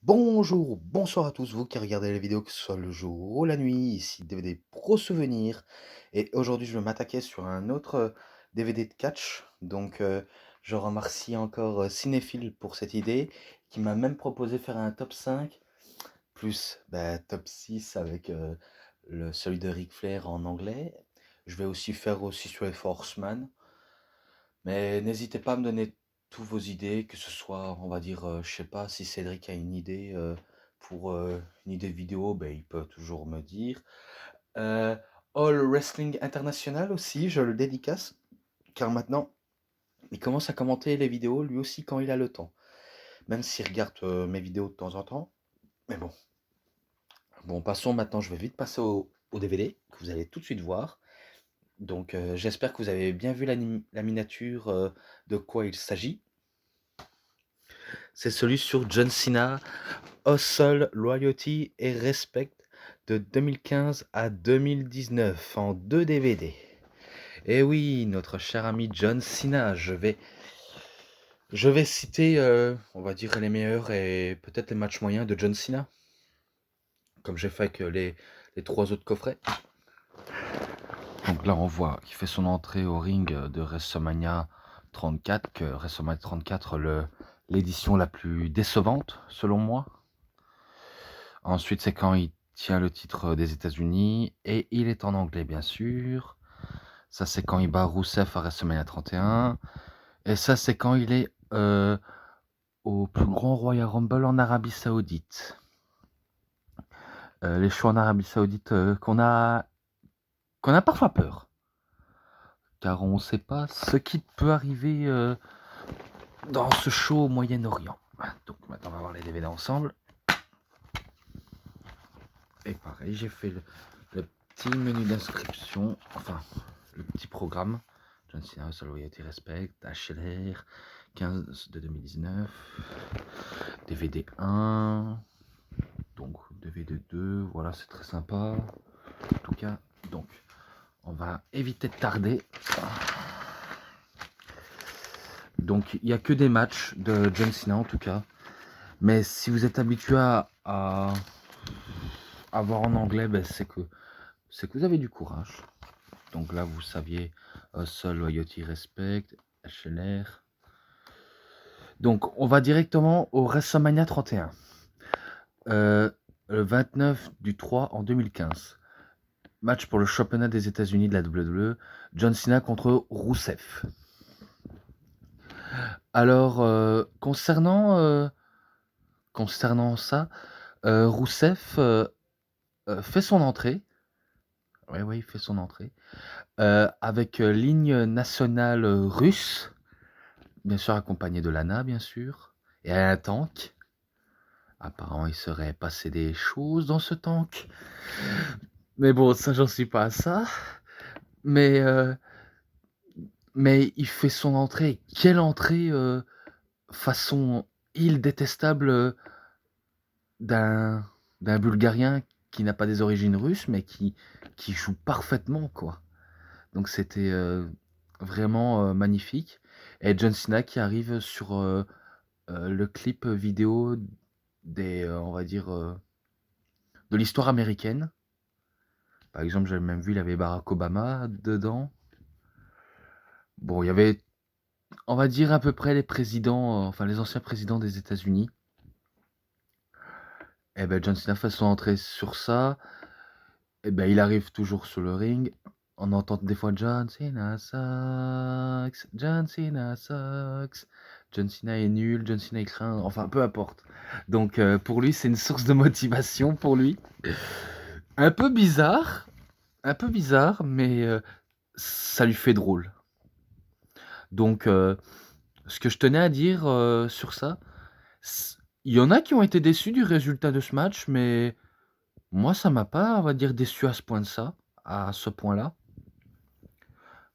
Bonjour, bonsoir à tous, vous qui regardez la vidéo, que ce soit le jour ou la nuit, ici DVD Pro Souvenirs. Et aujourd'hui, je vais m'attaquer sur un autre DVD de catch. Je remercie encore Cinéphile pour cette idée, qui m'a même proposé faire un top 5, plus top 6 avec celui de Ric Flair en anglais. Je vais aussi faire aussi sur les Horseman. Mais n'hésitez pas à me donner toutes vos idées, que ce soit, on va dire, je sais pas, si Cédric a une idée pour une idée de vidéo, ben, il peut toujours me dire. Euh, All Wrestling International aussi, je le dédicace, car maintenant, il commence à commenter les vidéos lui aussi quand il a le temps. Même s'il regarde mes vidéos de temps en temps. Mais bon. Bon, passons maintenant, je vais vite passer au DVD, que vous allez tout de suite voir. J'espère que vous avez bien vu la miniature de quoi il s'agit. C'est celui sur John Cena, Hustle, Loyalty et Respect de 2015 à 2019 en 2 DVD. Et oui, notre cher ami John Cena, je vais citer, on va dire, les meilleurs et peut-être les matchs moyens de John Cena, comme j'ai fait avec les 3 autres coffrets. Donc là, on voit qu'il fait son entrée au ring de WrestleMania 34, que WrestleMania 34, l'édition la plus décevante, selon moi. Ensuite, c'est quand il tient le titre des États-Unis et il est en anglais, bien sûr. Ça, c'est quand il bat Rousseff à WrestleMania 31. Et ça, c'est quand il est au plus grand Royal Rumble en Arabie Saoudite. Les shows en Arabie Saoudite qu'on a parfois peur. Car on ne sait pas ce qui peut arriver dans ce show au Moyen-Orient. Donc maintenant, on va voir les DVD ensemble. Et pareil, j'ai fait le petit menu d'inscription, enfin, le petit programme. John Cena, Loyalty Respect, HLR, 15 de 2019, DVD 1, donc DVD 2, voilà, c'est très sympa. En tout cas, donc, on va éviter de tarder. Donc, il n'y a que des matchs de John Cena en tout cas. Mais si vous êtes habitué à voir en anglais, ben, c'est que vous avez du courage. Donc là, vous saviez Hustle, Loyalty, Respect, HLR. Donc, on va directement au WrestleMania 31. Le 29 du 3 en 2015. Match pour le championnat des États-Unis de la WWE. John Cena contre Rousseff. Alors, concernant ça, Rousseff fait son entrée. Oui, il fait son entrée. Avec ligne nationale russe. Bien sûr, accompagné de Lana, bien sûr. Et un tank. Apparemment, il serait passé des choses dans ce tank. Mais bon, ça, j'en suis pas à ça. Mais, il fait son entrée. Quelle entrée façon île détestable d'un Bulgarien qui n'a pas des origines russes, mais qui joue parfaitement, quoi. Donc c'était vraiment magnifique. Et John Cena qui arrive sur le clip vidéo des, on va dire, de l'histoire américaine. Par exemple, j'avais même vu, il y avait Barack Obama dedans. Bon, il y avait, on va dire, à peu près les présidents, enfin les anciens présidents des États-Unis. Et ben John Cena fait son entrée sur ça. Et ben il arrive toujours sur le ring. On entend des fois John Cena sucks, John Cena sucks, John Cena est nul, John Cena est craint, enfin peu importe. Donc pour lui, c'est une source de motivation pour lui. Un peu bizarre, mais ça lui fait drôle. Donc ce que je tenais à dire sur ça, il y en a qui ont été déçus du résultat de ce match, mais moi ça m'a pas, on va dire, déçu à ce point de ça, à ce point-là.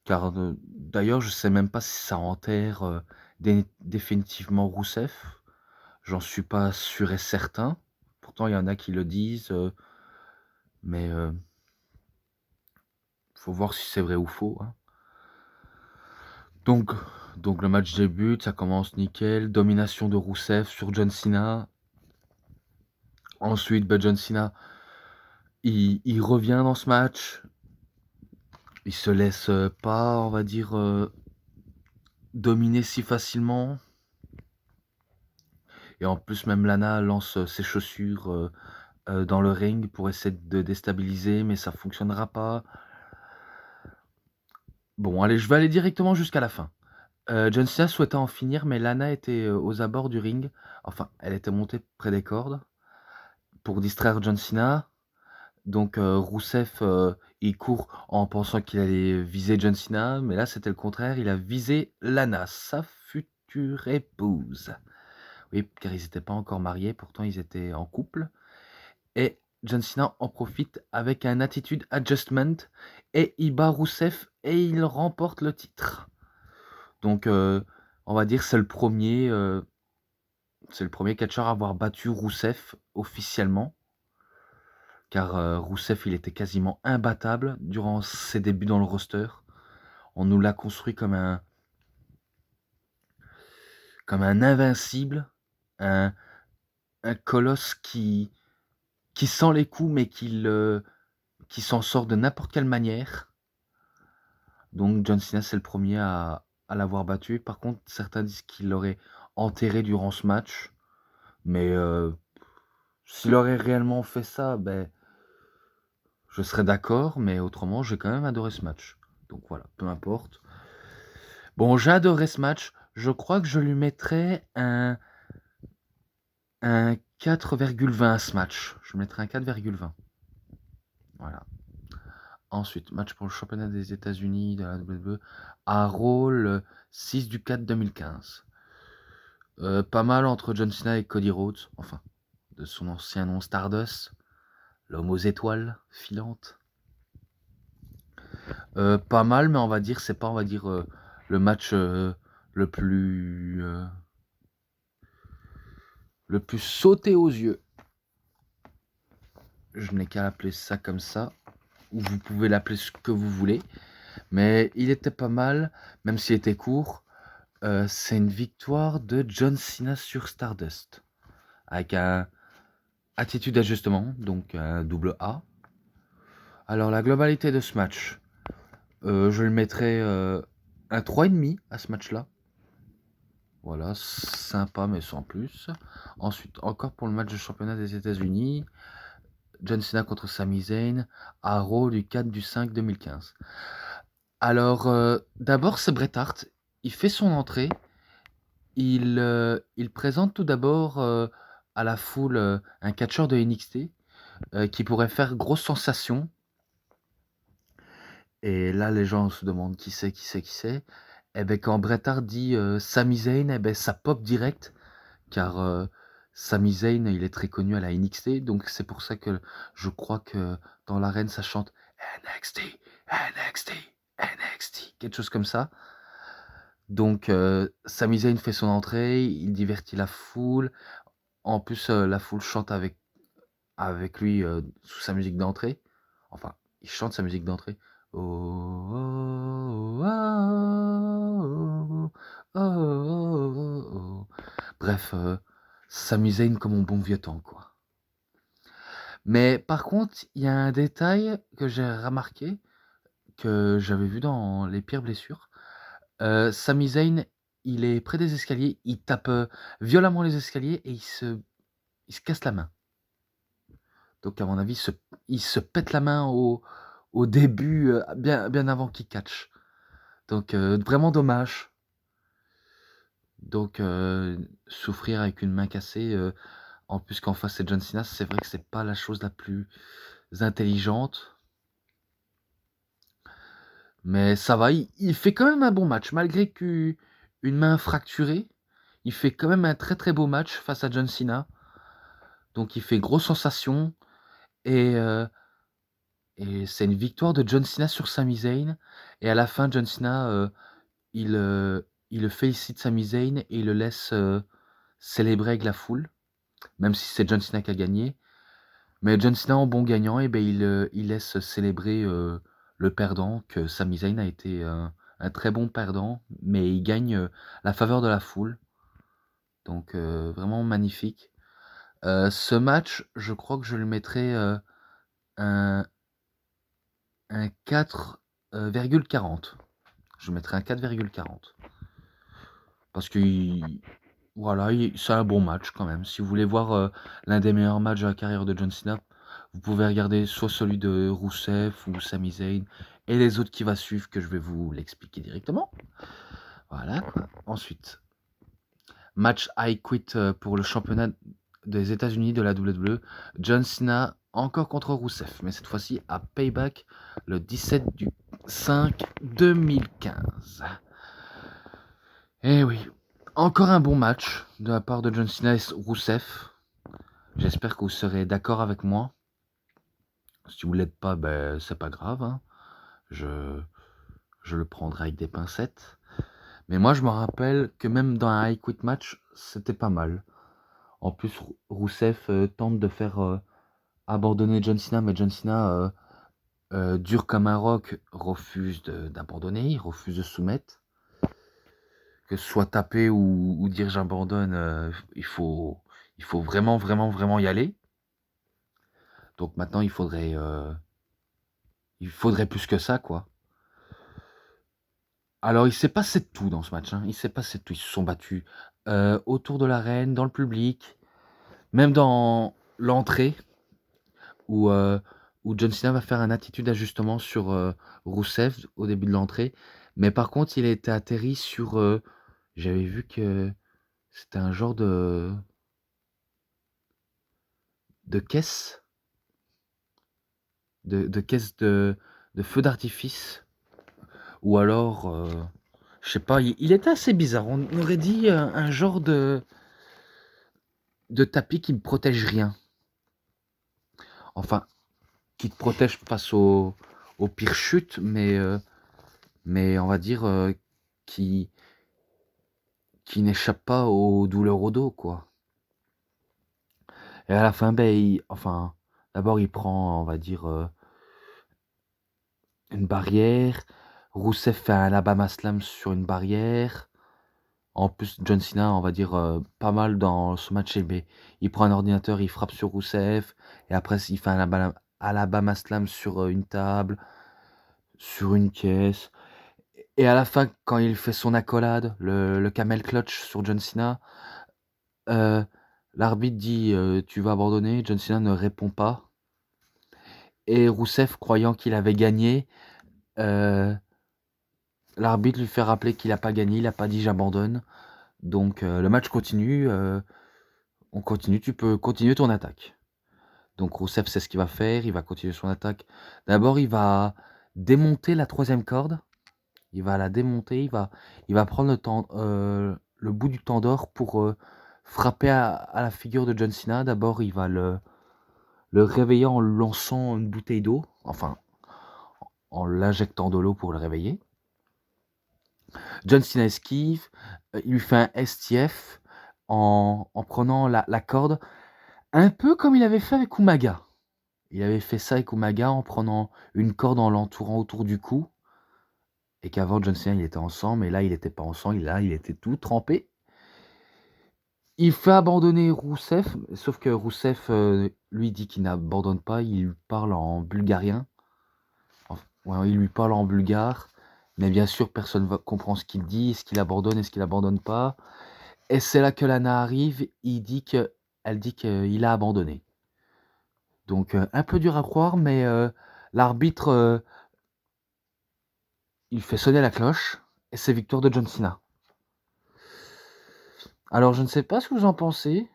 Car d'ailleurs, je sais même pas si ça enterre définitivement Rousseff. J'en suis pas sûr et certain. Pourtant, il y en a qui le disent, mais faut voir si c'est vrai ou faux, hein. Donc, le match débute, ça commence nickel. Domination de Rousseff sur John Cena. Ensuite, John Cena, il revient dans ce match. Il se laisse pas, on va dire, dominer si facilement. Et en plus, même Lana lance ses chaussures dans le ring pour essayer de déstabiliser, mais ça fonctionnera pas. Bon, allez, je vais aller directement jusqu'à la fin. John Cena souhaitait en finir, mais Lana était aux abords du ring. Enfin, elle était montée près des cordes pour distraire John Cena. Donc Rousseff, il court en pensant qu'il allait viser John Cena, mais là c'était le contraire, il a visé Lana, sa future épouse. Oui, car ils n'étaient pas encore mariés, pourtant ils étaient en couple. Et John Cena en profite avec un attitude adjustment et il bat Rousseff et il remporte le titre. Donc on va dire c'est le premier catcheur à avoir battu Rousseff officiellement. Car Rousseff, il était quasiment imbattable durant ses débuts dans le roster. On nous l'a construit comme un invincible, un colosse qui sent les coups, mais qui s'en sort de n'importe quelle manière. Donc John Cena, c'est le premier à l'avoir battu. Par contre, certains disent qu'il l'aurait enterré durant ce match. Mais s'il aurait réellement fait ça, ben, je serais d'accord. Mais autrement, j'ai quand même adoré ce match. Donc voilà, peu importe. Bon, j'ai adoré ce match. Je crois que je lui mettrais un 4,20 à ce match. Je mettrais un 4,20. Voilà. Ensuite, match pour le championnat des États-Unis de la WWE à Raw le 6 du 4 2015. Pas mal entre John Cena et Cody Rhodes, enfin, de son ancien nom Stardust, l'homme aux étoiles filantes. Pas mal, mais on va dire, c'est pas, on va dire, le match le plus sauté aux yeux. Je n'ai qu'à l'appeler ça comme ça, ou vous pouvez l'appeler ce que vous voulez, mais il était pas mal, même s'il était court. C'est une victoire de John Cena sur Stardust, avec un attitude d'ajustement, donc un double A. Alors la globalité de ce match, je le mettrais un 3,5 à ce match-là. Voilà, sympa mais sans plus. Ensuite, encore pour le match de championnat des États-Unis, John Cena contre Sami Zayn à Raw du 4 du 5 2015. Alors, d'abord, c'est Bret Hart. Il fait son entrée. Il présente tout d'abord à la foule un catcheur de NXT qui pourrait faire grosse sensation. Et là, les gens se demandent qui c'est, qui c'est, qui c'est. Et bien, quand Bret Hart dit Sami Zayn, eh ben, ça pop direct. Car Sami Zayn, il est très connu à la NXT. Donc, c'est pour ça que je crois que dans l'arène, ça chante NXT, NXT, NXT. Quelque chose comme ça. Donc, Sami Zayn fait son entrée, il divertit la foule. En plus, la foule chante avec lui sous sa musique d'entrée. Enfin, il chante sa musique d'entrée. Oh, oh, oh, oh, oh, oh, oh. Bref, Sami Zayn comme mon bon vieux temps, quoi. Mais par contre, il y a un détail que j'ai remarqué, que j'avais vu dans Les Pires Blessures. Sami Zayn, il est près des escaliers, il tape violemment les escaliers et il se casse la main. Donc à mon avis, il se pète la main au début, bien avant qu'il catch. Donc vraiment dommage. Donc souffrir avec une main cassée, en plus qu'en face c'est John Cena, c'est vrai que c'est pas la chose la plus intelligente. Mais ça va, il fait quand même un bon match. Malgré qu'une main fracturée, il fait quand même un très très beau match face à John Cena. Donc il fait grosse sensation. Et c'est une victoire de John Cena sur Sami Zayn. Et à la fin, John Cena, il le félicite Sami Zayn et il le laisse célébrer avec la foule, même si c'est John Cena qui a gagné. Mais John Cena, en bon gagnant, et ben, il laisse célébrer le perdant, que Sami Zayn a été un très bon perdant, mais il gagne la faveur de la foule. Donc vraiment magnifique. Ce match, je crois que je lui mettrais, un un 4,40. Je mettrais un 4,40 parce qu'il voilà, c'est un bon match quand même. Si vous voulez voir, l'un des meilleurs matchs de la carrière de John Cena, vous pouvez regarder soit celui de Rusev ou Sami Zayn et les autres qui va suivre que je vais vous l'expliquer directement. Voilà quoi. Ensuite, match I Quit, pour le championnat des États-Unis de la WWE. John Cena encore contre Rusev, mais cette fois-ci à Payback le 17/5/2015. Eh oui, encore un bon match de la part de John Cena et Rusev. J'espère que vous serez d'accord avec moi. Si vous l'êtes pas, ben c'est pas grave, hein. Je, je le prendrai avec des pincettes. Mais moi, je me rappelle que même dans un High Quit match, c'était pas mal. En plus, Rusev tente de faire abandonner John Cena, mais John Cena, dur comme un roc, refuse d'abandonner, il refuse de soumettre. Que ce soit taper ou dire j'abandonne, il faut vraiment, vraiment, vraiment y aller. Donc maintenant, il faudrait plus que ça, quoi. Alors, il s'est passé de tout dans ce match, hein. Il s'est passé de tout. Ils se sont battus autour de l'arène, dans le public, même dans l'entrée, où, euh, où John Cena va faire un attitude ajustement sur Rusev au début de l'entrée. Mais par contre, il a été atterri sur. J'avais vu que c'était un genre de caisse, de caisse de feu d'artifice. Ou alors, je sais pas, il était assez bizarre. On aurait dit un genre de tapis qui ne protège rien. Enfin, qui te protège face aux pires chutes, mais on va dire qui, qui n'échappe pas aux douleurs au dos, quoi. Et à la fin, ben, enfin, d'abord il prend, on va dire, une barrière. Rousseff fait un Alabama Slam sur une barrière. En plus, John Cena, on va dire, pas mal dans ce match LB. Il prend un ordinateur, il frappe sur Rousseff, et après, il fait un Alabama Slam sur une table, sur une caisse. Et à la fin, quand il fait son accolade, le camel clutch sur John Cena, euh, l'arbitre dit tu vas abandonner. John Cena ne répond pas. Et Rousseff, croyant qu'il avait gagné, euh, l'arbitre lui fait rappeler qu'il n'a pas gagné, il n'a pas dit j'abandonne. Donc le match continue. On continue, tu peux continuer ton attaque. Donc Rousseff sait ce qu'il va faire, il va continuer son attaque. D'abord, il va démonter la troisième corde. Il va la démonter, il va prendre le bout du tendeur pour frapper à la figure de John Cena. D'abord, il va le réveiller en lançant une bouteille d'eau, enfin en l'injectant de l'eau pour le réveiller. John Cena esquive, il lui fait un STF en prenant la corde, un peu comme il avait fait avec Umaga. Il avait fait ça avec Umaga en prenant une corde en l'entourant autour du cou. Et qu'avant John Cena il était ensemble, mais là il n'était pas ensemble, là il était tout trempé. Il fait abandonner Rousseff, sauf que Rousseff lui dit qu'il n'abandonne pas, il lui parle en bulgarien. Enfin, ouais, il lui parle en bulgare, mais bien sûr personne ne comprend ce qu'il dit, est-ce qu'il abandonne, est-ce qu'il abandonne pas. Et c'est là que Lana arrive, elle dit qu'il a abandonné. Donc un peu dur à croire, mais l'arbitre il fait sonner la cloche et c'est victoire de John Cena. Alors je ne sais pas ce que vous en pensez.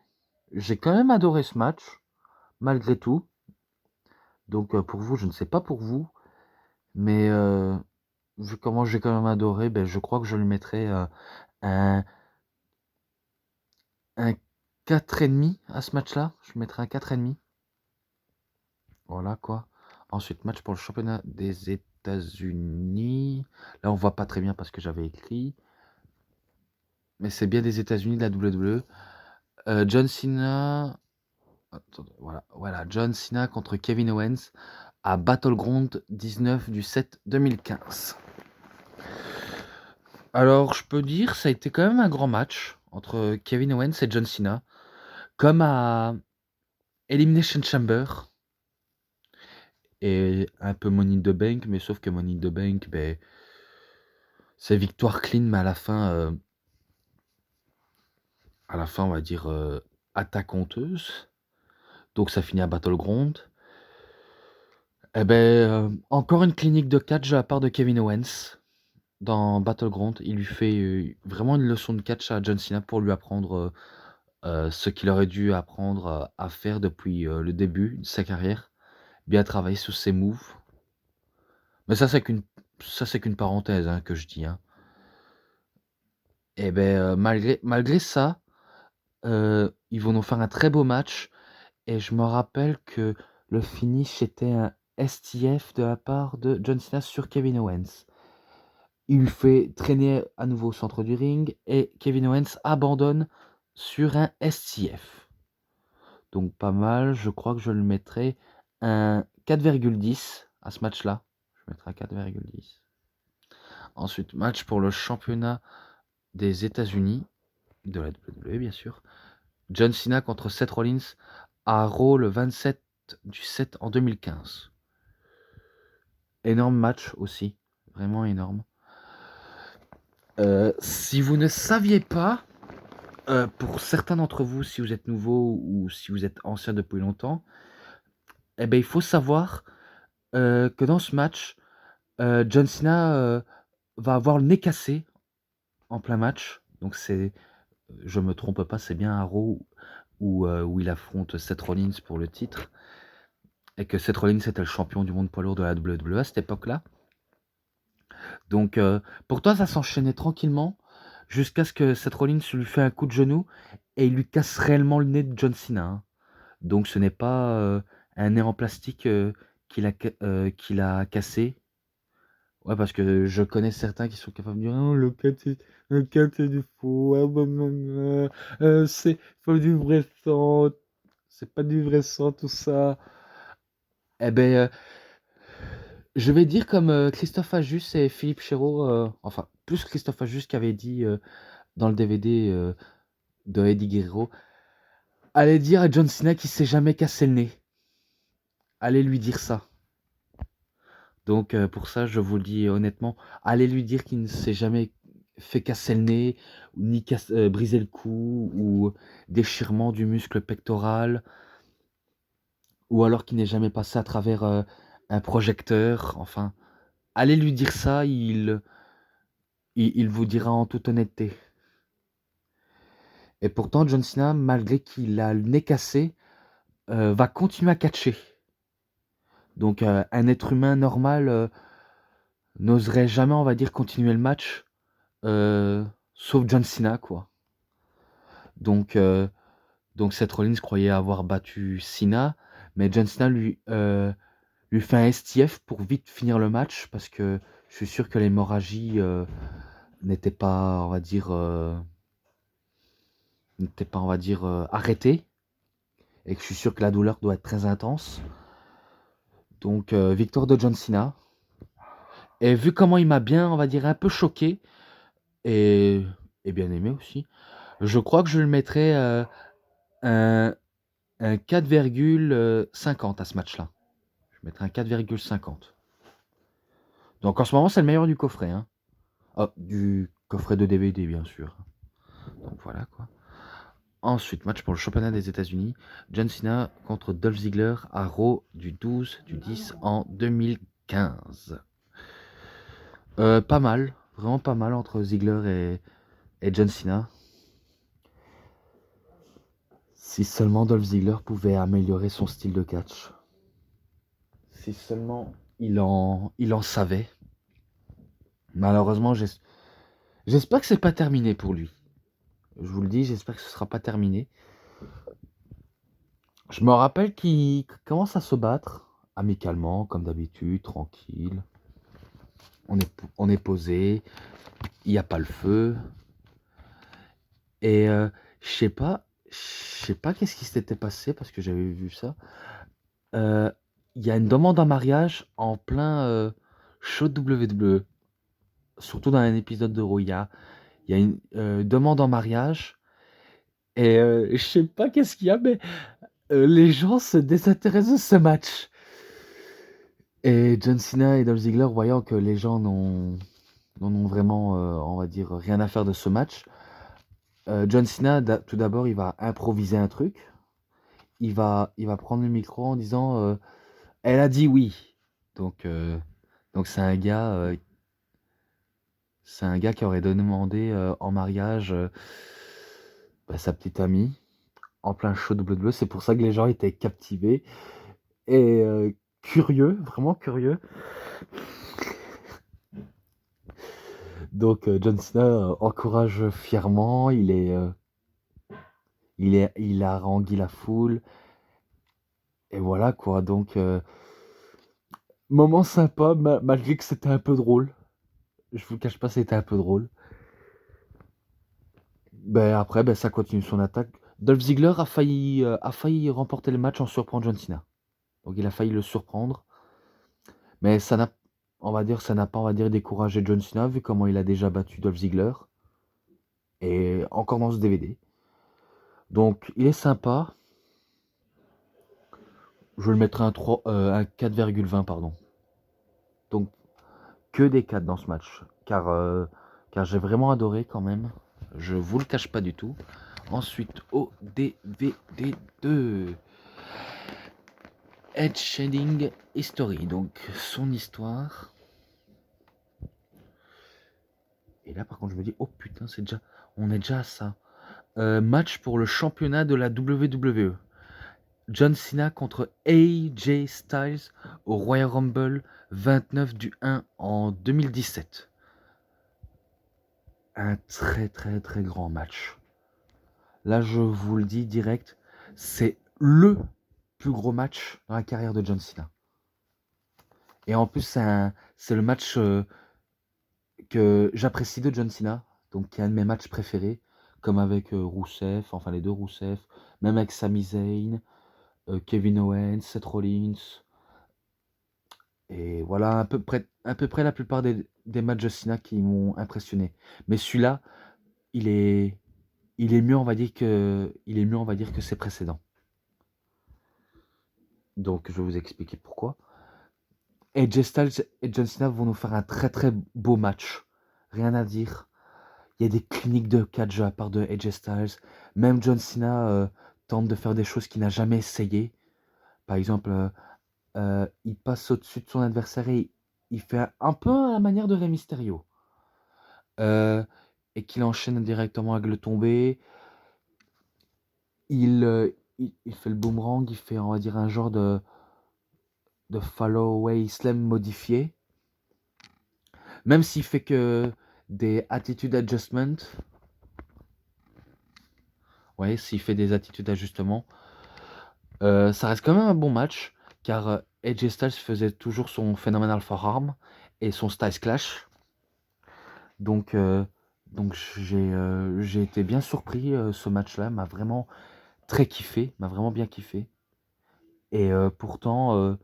J'ai quand même adoré ce match, malgré tout. Donc pour vous, je ne sais pas pour vous, mais vu comment j'ai quand même adoré, ben, je crois que je lui mettrai un, un 4,5 à ce match-là. Je mettrai un 4,5. Voilà quoi. Ensuite, match pour le championnat des États-Unis. Là, on voit pas très bien parce que j'avais écrit. Mais c'est bien des États-Unis de la WWE. John Cena. Attendez, voilà. John Cena contre Kevin Owens à Battleground 19 du 7 2015. Alors, je peux dire, ça a été quand même un grand match entre Kevin Owens et John Cena. Comme à Elimination Chamber et un peu Money in the Bank, mais sauf que Money in the Bank, ben, c'est victoire clean, mais à la fin, on va dire attaque honteuse. Donc ça finit à Battleground. Eh ben, encore une clinique de catch de la part de Kevin Owens dans Battleground. Il lui fait vraiment une leçon de catch à John Cena pour lui apprendre ce qu'il aurait dû apprendre à faire depuis le début de sa carrière. Bien travailler sur ses moves. Mais ça c'est qu'une parenthèse hein, que je dis. Hein. Et ben malgré ça, ils vont nous faire un très beau match. Et je me rappelle que le finish était un STF de la part de John Cena sur Kevin Owens. Il lui fait traîner à nouveau au centre du ring et Kevin Owens abandonne sur un STF. Donc pas mal, je crois que je le mettrai un 4,10 à ce match-là. Je mettrai un 4,10. Ensuite, match pour le championnat des États-Unis, de la WWE bien sûr. John Cena contre Seth Rollins à Raw le 27 du 7 en 2015. Énorme match aussi, vraiment énorme. Si vous ne saviez pas, pour certains d'entre vous, si vous êtes nouveau ou si vous êtes ancien depuis longtemps, eh ben, il faut savoir que dans ce match, John Cena va avoir le nez cassé en plein match. Donc je me trompe pas, c'est bien à Raw où il affronte Seth Rollins pour le titre. Et que Seth Rollins était le champion du monde poids lourd de la WWE à cette époque-là. Donc pour toi, ça s'enchaînait tranquillement jusqu'à ce que Seth Rollins lui fait un coup de genou et il lui casse réellement le nez de John Cena. Hein. Donc ce n'est pas un nez en plastique qu'il a cassé. Ouais, parce que je connais certains qui sont capables de dire oh, le cat c'est du faux, ah, c'est pas du vrai sang, c'est pas du vrai sang tout ça. Eh ben, je vais dire comme Christophe Ajus et Philippe Chéreau, enfin plus Christophe Ajus qui avait dit dans le DVD de Eddie Guerrero, allez dire à John Cena qu'il s'est jamais cassé le nez. Allez lui dire ça. Donc pour ça, je vous le dis honnêtement, allez lui dire qu'il ne s'est jamais fait casser le nez, ni briser le cou, ou déchirement du muscle pectoral, ou alors qu'il n'est jamais passé à travers un projecteur. Enfin, allez lui dire ça, il vous dira en toute honnêteté. Et pourtant, John Cena, malgré qu'il a le nez cassé, va continuer à catcher. Donc un être humain normal n'oserait jamais, on va dire, continuer le match, sauf John Cena, quoi. Donc, euh, donc Seth Rollins croyait avoir battu Cena, mais John Cena lui fait un STF pour vite finir le match, parce que je suis sûr que l'hémorragie n'était pas, on va dire, arrêtée, et que je suis sûr que la douleur doit être très intense. Donc, victoire de John Cena. Et vu comment il m'a bien, on va dire, un peu choqué, et, et bien aimé aussi, je crois que je le mettrais un, un 4,50 à ce match-là. Je mettrais un 4,50. Donc en ce moment, c'est le meilleur du coffret. Hein. Oh, du coffret de DVD, bien sûr. Donc voilà quoi. Ensuite, match pour le championnat des États-Unis. John Cena contre Dolph Ziggler à Raw du 12 du 10 en 2015. Pas mal, vraiment pas mal entre Ziggler et John Cena. Si seulement Dolph Ziggler pouvait améliorer son style de catch. Si seulement il en savait. Malheureusement, j'espère que c'est pas terminé pour lui. Je vous le dis, j'espère que ce sera pas terminé. Je me rappelle qu'il commence à se battre amicalement, comme d'habitude, tranquille. On est posé, il n'y a pas le feu. Et je sais pas qu'est-ce qui s'était passé parce que j'avais vu ça. Il y a une demande en mariage en plein show de WWE, surtout dans un épisode de Raw. Il y a une demande en mariage et je sais pas qu'est-ce qu'il y a, mais les gens se désintéressent de ce match. Et John Cena et Dolph Ziggler, voyant que les gens n'en ont vraiment, on va dire, rien à faire de ce match, John Cena, tout d'abord, il va improviser un truc. Il va prendre le micro en disant elle a dit oui. Donc, euh, donc c'est un gars qui aurait demandé en mariage bah, sa petite amie en plein show de WWE. C'est pour ça que les gens étaient captivés et curieux, vraiment curieux. Donc John Cena encourage fièrement, il harangue la foule et voilà quoi. Donc moment sympa malgré que c'était un peu drôle. Je vous cache pas, c'était un peu drôle. Ben après, ben ça continue son attaque. Dolph Ziggler a failli remporter le match en surprenant John Cena. Donc il a failli le surprendre, mais on va dire, ça n'a pas, on va dire, découragé John Cena vu comment il a déjà battu Dolph Ziggler et encore dans ce DVD. Donc il est sympa. Je le mettrai un 4,20 pardon. Donc que des 4 dans ce match, car j'ai vraiment adoré quand même. Je vous le cache pas du tout. Ensuite au DVD 2. Edge Shading History, donc son histoire. Et là par contre je me dis, oh putain, on est déjà à ça. Match pour le championnat de la WWE. John Cena contre AJ Styles au Royal Rumble 29 du 1 en 2017. Un très très très grand match. Là je vous le dis direct, c'est le plus gros match dans la carrière de John Cena. Et en plus c'est le match que j'apprécie de John Cena, donc qui est un de mes matchs préférés, comme avec Rousseff, enfin les deux Rousseff, même avec Sami Zayn, Kevin Owens, Seth Rollins, et voilà à peu près la plupart des matchs de Cena qui m'ont impressionné. Mais celui-là, il est, il est mieux, on va dire que ses précédents. Donc je vais vous expliquer pourquoi. AJ Styles et John Cena vont nous faire un très très beau match. Rien à dire. Il y a des cliniques de catch de la part de AJ Styles. Même John Cena tente de faire des choses qu'il n'a jamais essayé. Par exemple, il passe au-dessus de son adversaire et il fait un peu à la manière de Rey Mysterio. Et qu'il enchaîne directement avec le tombé. Il fait le boomerang, il fait, on va dire, un genre de follow away slam modifié. Même s'il fait que des attitude adjustment. Ouais, s'il fait des attitudes d'ajustement. Ça reste quand même un bon match, car AJ Styles faisait toujours son Phenomenal Forearm et son Styles Clash. Donc, j'ai été bien surpris. Ce match-là m'a vraiment très kiffé, m'a vraiment bien kiffé. Et pourtant,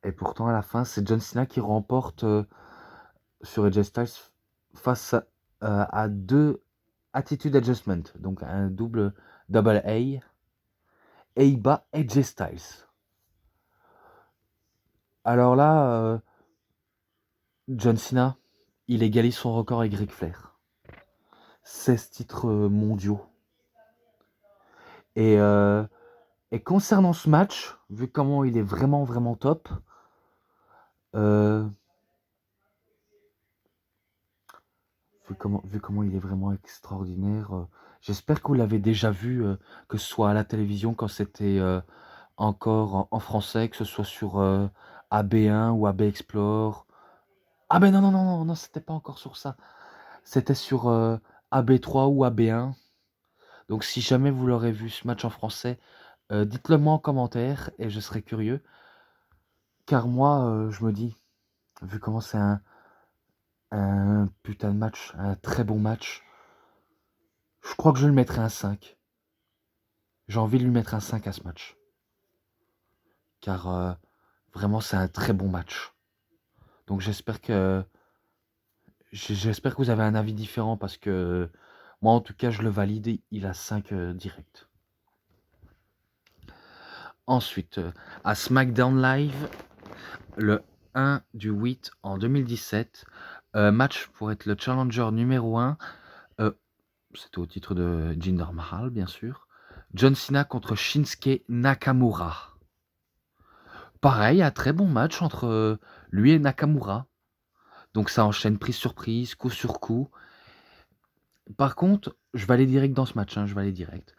à la fin, c'est John Cena qui remporte sur AJ Styles face à deux Attitude Adjustment, donc un double A, et il bat AJ Styles. Alors là, John Cena, il égalise son record avec Ric Flair. 16 titres mondiaux. Et, euh, et concernant ce match, vu comment il est vraiment vraiment top, euh, vu comment il est vraiment extraordinaire, j'espère que vous l'avez déjà vu, que ce soit à la télévision quand c'était encore en français, que ce soit sur AB1 ou AB Explore. Ah ben non, non, non, non, non, c'était pas encore sur ça. C'était sur AB3 ou AB1. Donc si jamais vous l'aurez vu ce match en français, dites-le moi en commentaire et je serai curieux. Car moi, je me dis, vu comment c'est un putain de match, un très bon match, je crois que je le mettrai un 5. J'ai envie de lui mettre un 5 à ce match. Car vraiment c'est un très bon match. Donc j'espère que vous avez un avis différent parce que moi en tout cas je le valide, il a 5 direct. Ensuite, à SmackDown Live, le 1 du 8 en 2017, match pour être le challenger numéro 1, c'était au titre de Jinder Mahal, bien sûr. John Cena contre Shinsuke Nakamura. Pareil, un très bon match entre lui et Nakamura. Donc ça enchaîne prise sur prise, coup sur coup. Par contre, je vais aller direct dans ce match, je vais aller direct.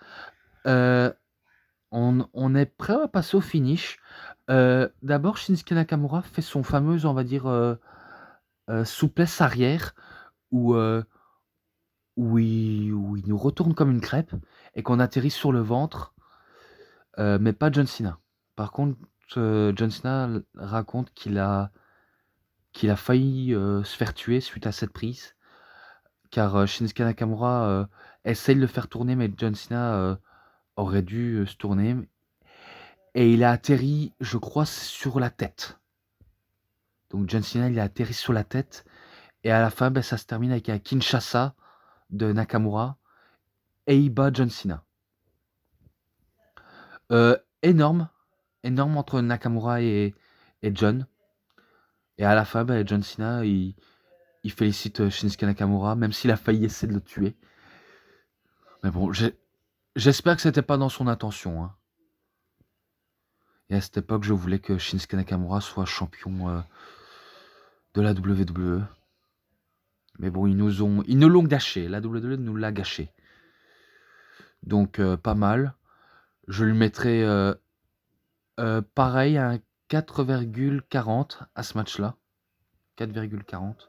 On est prêt à passer au finish. D'abord, Shinsuke Nakamura fait son fameux, on va dire, souplesse arrière où, où il nous retourne comme une crêpe et qu'on atterrit sur le ventre, mais pas John Cena. Par contre, John Cena raconte qu'il a failli, se faire tuer suite à cette prise, car, Shinsuke Nakamura, essaye de le faire tourner, mais John Cena, aurait dû, se tourner et il a atterri, je crois, sur la tête. Donc John Cena, il a atterri sur la tête et à la fin, ça se termine avec un Kinshasa de Nakamura et il bat John Cena. Énorme entre Nakamura et John. Et à la fin, John Cena, il félicite Shinsuke Nakamura, même s'il a failli essayer de le tuer. Mais bon, j'espère que c'était pas dans son intention, hein. Et à cette époque, je voulais que Shinsuke Nakamura soit champion de la WWE. Mais bon, ils nous l'ont gâché. La WWE nous l'a gâché. Donc, pas mal. Je lui mettrai pareil, un 4,40 à ce match-là. 4,40.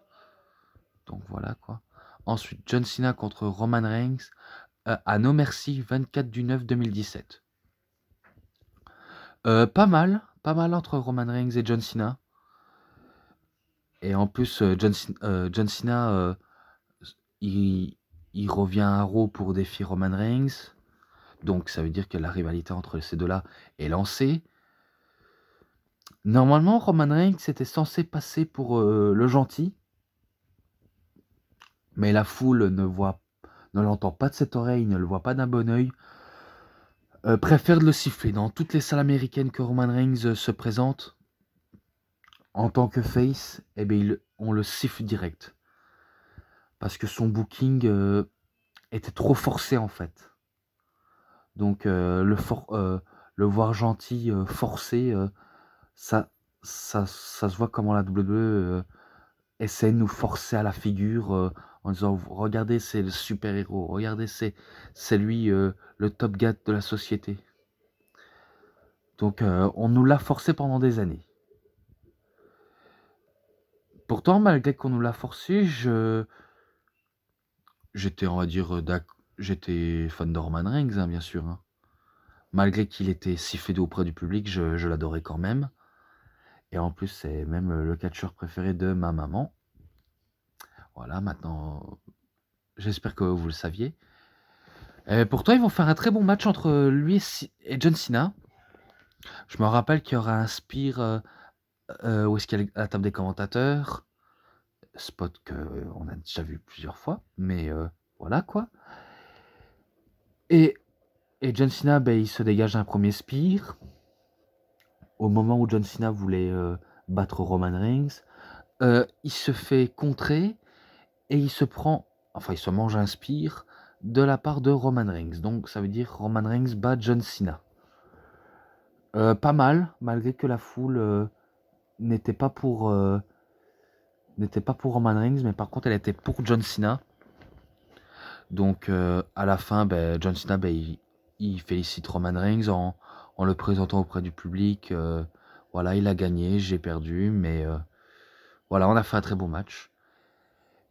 Donc voilà quoi. Ensuite, John Cena contre Roman Reigns à No Mercy, 24 du 9 2017. Pas mal entre Roman Reigns et John Cena. Et en plus, John Cena, il revient à Raw pour défier Roman Reigns. Donc ça veut dire que la rivalité entre ces deux-là est lancée. Normalement, Roman Reigns était censé passer pour le gentil. Mais la foule ne l'entend pas de cette oreille, ne le voit pas d'un bon oeil. Préfère de le siffler. Dans toutes les salles américaines que Roman Reigns se présente, en tant que face, on le siffle direct. Parce que son booking était trop forcé en fait. Donc le voir gentil forcé, ça se voit comment la WWE essaie de nous forcer à la figure en disant regardez, c'est le super-héros, regardez, c'est lui le top gars de la société. Donc on nous l'a forcé pendant des années. Pourtant, malgré qu'on nous l'a forcé, j'étais, on va dire, j'étais fan de Roman Reigns, hein, bien sûr, hein. Malgré qu'il était si fédé auprès du public, je l'adorais quand même. Et en plus, c'est même le catcheur préféré de ma maman. Voilà, maintenant, j'espère que vous le saviez. Et pourtant, ils vont faire un très bon match entre lui et John Cena. Je me rappelle qu'il y aura un spear où est-ce qu'il y a la table des commentateurs. Spot qu'on a déjà vu plusieurs fois, mais voilà quoi. Et John Cena, il se dégage un premier spear. Au moment où John Cena voulait battre Roman Reigns, il se fait contrer et il se mange un spear de la part de Roman Reigns. Donc ça veut dire Roman Reigns bat John Cena. Pas mal, malgré que la foule n'était pas pour Roman Reigns, mais par contre elle était pour John Cena. Donc à la fin, John Cena, il félicite Roman Reigns en le présentant auprès du public. Voilà, il a gagné, j'ai perdu, mais voilà, on a fait un très beau match.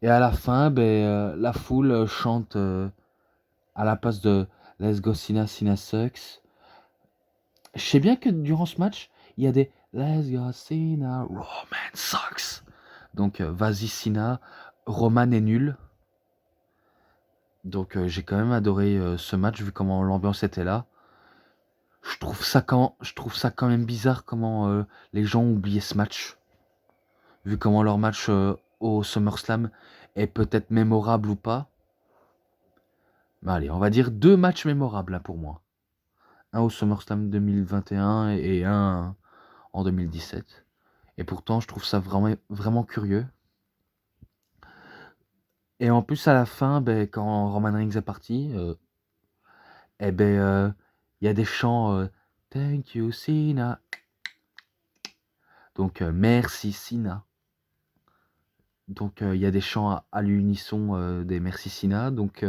Et à la fin, la foule chante à la place de Let's Go Cena, Cena Sucks. Je sais bien que durant ce match, il y a des Let's Go Cena, Roman Sucks. Donc vas-y Cena, Roman est nul. Donc j'ai quand même adoré ce match vu comment l'ambiance était là. Je trouve ça quand même bizarre comment les gens ont oublié ce match. Vu comment leur match au SummerSlam est peut-être mémorable ou pas. Mais allez, on va dire 2 matchs mémorables là, pour moi. un au SummerSlam 2021 et un en 2017. Et pourtant, je trouve ça vraiment, vraiment curieux. Et en plus, à la fin, quand Roman Reigns est parti, eh ben, il y a des chants Thank you, Cena. Donc, merci, Cena. Donc, il y a des chants à l'unisson des merci, Cena. Donc,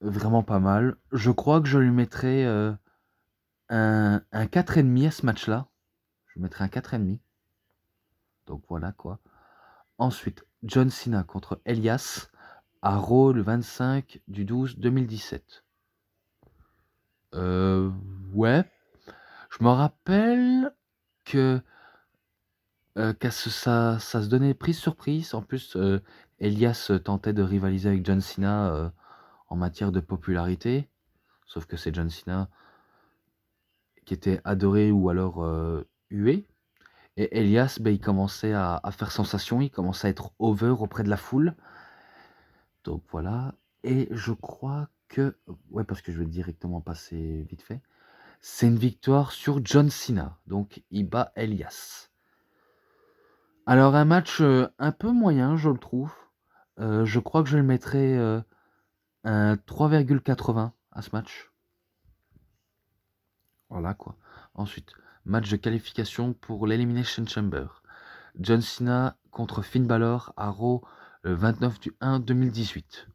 vraiment pas mal. Je crois que je lui mettrai un 4,5 à ce match-là. Je lui mettrai un 4,5. Donc, voilà quoi. Ensuite, John Cena contre Elias à Raw le 25/12/2017. Ouais. Je me rappelle que ça se donnait prise sur prise. En plus, Elias tentait de rivaliser avec John Cena en matière de popularité. Sauf que c'est John Cena qui était adoré ou alors hué. Et Elias, il commençait à faire sensation, il commençait à être over auprès de la foule. Donc voilà. Et je crois que... Ouais, parce que je vais directement passer vite fait. C'est une victoire sur John Cena. Donc il bat Elias. Alors un match un peu moyen, je le trouve. Je crois que je le mettrai un 3,80 à ce match. Voilà quoi. Ensuite, match de qualification pour l'Elimination Chamber. John Cena contre Finn Balor à Raw le 29/1/2018.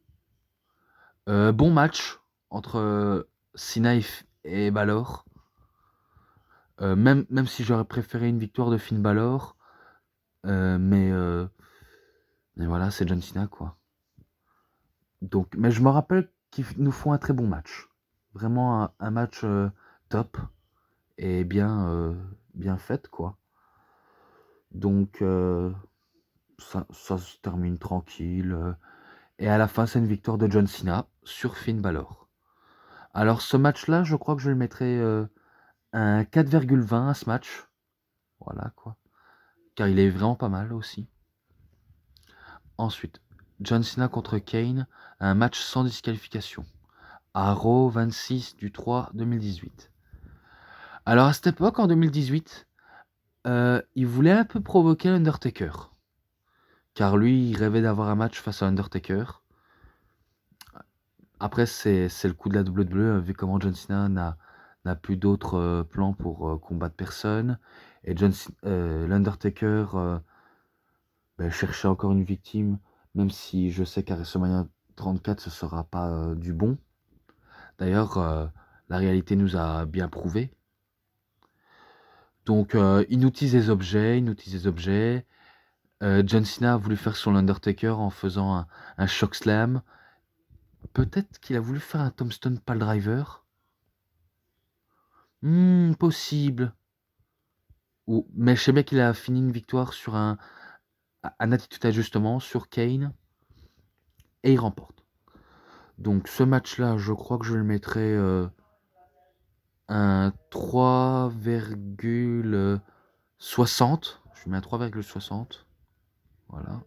Bon match entre Cena et Balor. Même si j'aurais préféré une victoire de Finn Balor. Mais voilà, c'est John Cena quoi. Donc, mais je me rappelle qu'ils nous font un très bon match. Vraiment un match top et bien fait quoi. Donc ça se termine tranquille. Et à la fin, c'est une victoire de John Cena sur Finn Balor. Alors ce match-là, je crois que je le mettrai un 4,20 à ce match. Voilà quoi. Car il est vraiment pas mal aussi. Ensuite, John Cena contre Kane, un match sans disqualification. À Raw 26/3/2018. Alors à cette époque, en 2018, il voulait un peu provoquer l'Undertaker. Car lui, il rêvait d'avoir un match face à Undertaker. Après, c'est le coup de la WWE, vu comment John Cena n'a plus d'autres plans pour combattre personne. Et l'Undertaker cherchait encore une victime, même si je sais qu'à WrestleMania 34, ce sera pas du bon. D'ailleurs, la réalité nous a bien prouvé. Donc, il nous utilise des objets. John Cena a voulu faire sur l'Undertaker en faisant un choc slam. Peut-être qu'il a voulu faire un Tombstone Piledriver. Possible. Mais je sais bien qu'il a fini une victoire sur un attitude ajustement sur Kane. Et il remporte. Donc ce match-là, je crois que je le mettrai un 3,60. Je mets un 3,60. Voilà.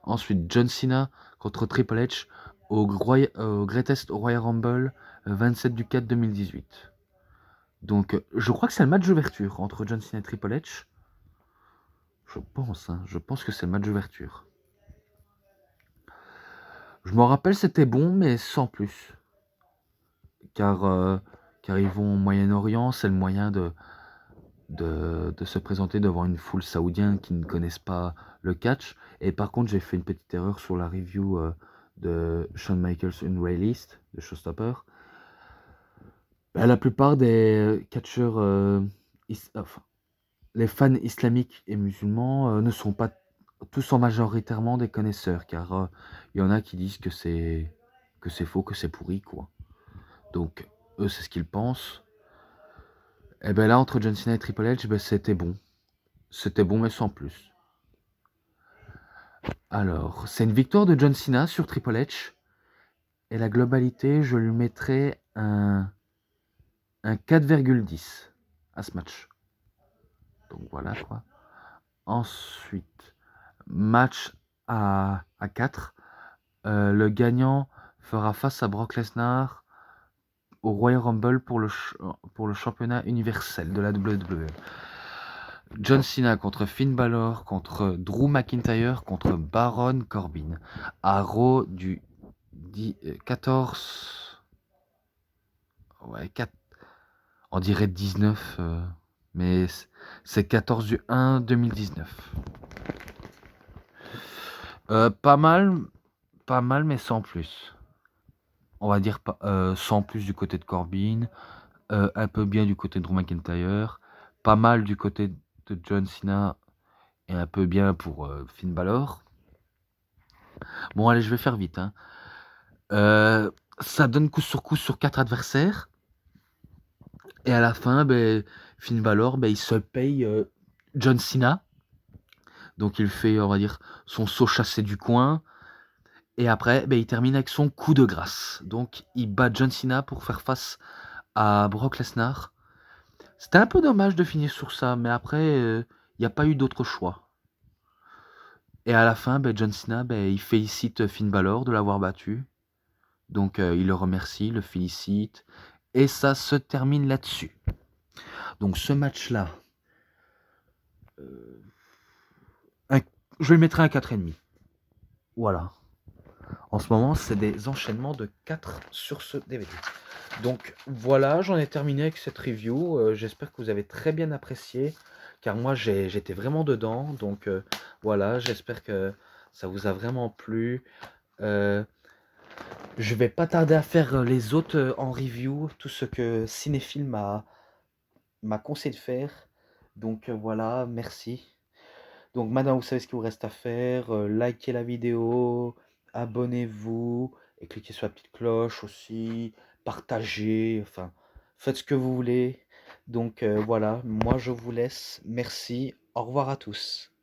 Ensuite, John Cena contre Triple H au Greatest Royal Rumble 27/4/2018. Donc, je crois que c'est le match d'ouverture entre John Cena et Triple H. Je pense que c'est le match d'ouverture. Je me rappelle, c'était bon, mais sans plus. Car ils vont au Moyen-Orient, c'est le moyen de se présenter devant une foule saoudienne qui ne connaissent pas le catch. Et par contre, j'ai fait une petite erreur sur la review de Shawn Michaels Unreleased de Showstopper. La plupart des catcheurs, les fans islamiques et musulmans ne sont pas tous en majoritairement des connaisseurs, car il y en a qui disent que c'est faux, que c'est pourri, quoi. Donc, eux, c'est ce qu'ils pensent. Et ben là, entre John Cena et Triple H, c'était bon. C'était bon, mais sans plus. Alors, c'est une victoire de John Cena sur Triple H. Et la globalité, je lui mettrais un 4,10 à ce match. Donc voilà quoi. Ensuite, match à 4. Le gagnant fera face à Brock Lesnar au Royal Rumble pour le championnat universel de la WWE. John Cena contre Finn Balor, contre Drew McIntyre, contre Baron Corbin. À Raw du 14... Ouais, 4... On dirait 19, mais c'est 14 du 1 2019. Pas mal, mais sans plus. On va dire sans plus du côté de Corbin, un peu bien du côté de Drew McIntyre, pas mal du côté de John Cena et un peu bien pour Finn Balor. Bon, allez, je vais faire vite, hein. Ça donne coup sur 4 adversaires. Et à la fin, Finn Balor, il se paye John Cena. Donc il fait, on va dire, son saut chassé du coin. Et après, il termine avec son coup de grâce. Donc il bat John Cena pour faire face à Brock Lesnar. C'était un peu dommage de finir sur ça, mais après, il n'y a pas eu d'autre choix. Et à la fin, John Cena, il félicite Finn Balor de l'avoir battu. Donc il le remercie, le félicite. Et ça se termine là-dessus. Donc ce match-là, je vais le mettre à un 4,5. Voilà. En ce moment, c'est des enchaînements de 4 sur ce DVD. Donc voilà, j'en ai terminé avec cette review. J'espère que vous avez très bien apprécié, car moi j'étais vraiment dedans. Donc voilà, j'espère que ça vous a vraiment plu. Je vais pas tarder à faire les autres en review, tout ce que Cinéphile m'a conseillé de faire. Donc voilà, merci. Donc maintenant, vous savez ce qu'il vous reste à faire. Likez la vidéo, abonnez-vous et cliquez sur la petite cloche aussi. Partagez, enfin, faites ce que vous voulez. Donc voilà, moi je vous laisse. Merci. Au revoir à tous.